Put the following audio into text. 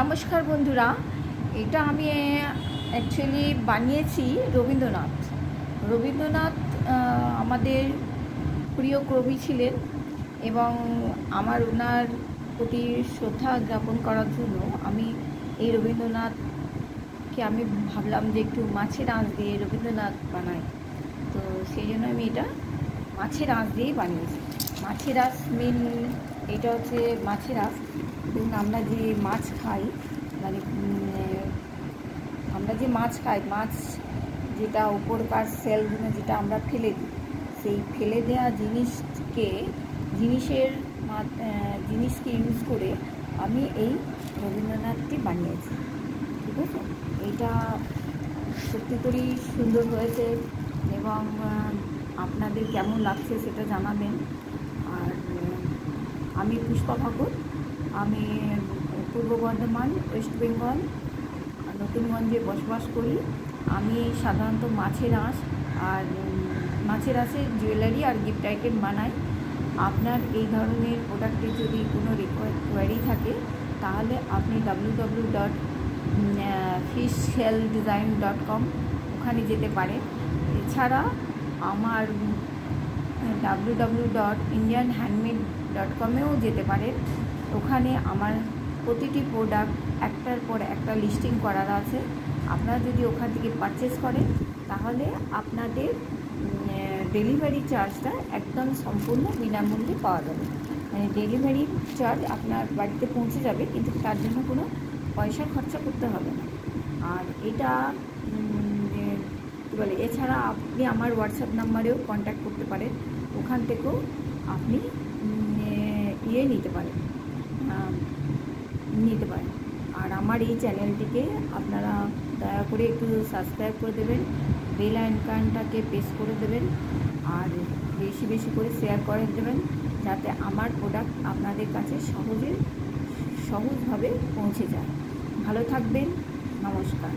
নমস্কার বন্ধুরা, এটা আমি অ্যাকচুয়ালি বানিয়েছি রবীন্দ্রনাথ আমাদের প্রিয় কবি ছিলেন এবং আমার ওনার প্রতি শ্রদ্ধা জ্ঞাপন করার জন্য আমি এই রবীন্দ্রনাথকে আমি ভাবলাম যে একটু মাছের আঁশ দিয়ে রবীন্দ্রনাথ বানাই। তো সেই জন্য আমি এটা মাছের আঁশ দিয়েই বানিয়েছি। মাছের আঁশ এটা হচ্ছে মাছের আঁশ। দেখুন, আমরা যে মাছ খাই, মানে আমরা যে মাছ খাই, মাছ যেটা উপরকার সেলগুলো যেটা আমরা ফেলে দিই, সেই ফেলে দেওয়া জিনিসকে ইউজ করে আমি এই রবীন্দ্রনাথটি বানিয়েছি। ঠিক আছে, এইটা সত্যি করেই সুন্দর হয়েছে এবং আপনাদের কেমন লাগছে সেটা জানাবেন। আর আমি পুষ্পা ঠাকুর, আমি পূর্ব বর্ধমান, ওয়েস্ট বেঙ্গল, নতুনগঞ্জে বসবাস করি। আমি সাধারণত মাছের আঁশ আর মাছের আঁশের জুয়েলারি আর গিফট আইটেম বানাই। আপনার এই ধরনের প্রোডাক্টের যদি কোনো কোয়ারি থাকে তাহলে আপনি www.fishshelldesign.com ওখানে যেতে পারেন। এছাড়া আমার www.indianhandmade.com-এও যেতে পারেন। ওখানে আমার প্রতিটি প্রোডাক্ট একটার পর একটা লিস্টিং করার আছে। আপনারা যদি ওখান থেকে পারচেস করেন তাহলে আপনাদের ডেলিভারি চার্জটা একদম সম্পূর্ণ বিনামূল্যে পাওয়া যাবে। মানে ডেলিভারি চার্জ আপনার বাড়িতে পৌঁছে যাবে, কিন্তু তার জন্য কোনো পয়সা খরচা করতে হবে না। আর এটা কী বলে, এছাড়া আপনি আমার হোয়াটসঅ্যাপ নাম্বারেও কন্ট্যাক্ট করতে পারেন, ওখান থেকেও আপনি নিতে পারেন। আর আমার এই চ্যানেলটিকে আপনারা দয়া করে একটু সাবস্ক্রাইব করে দেবেন, বেল আইকনটাকে প্রেস করে দেবেন আর বেশি বেশি করে শেয়ার করে দেবেন, যাতে আমার প্রোডাক্ট আপনাদের কাছে সহজভাবে পৌঁছে যায়। ভালো থাকবেন, নমস্কার।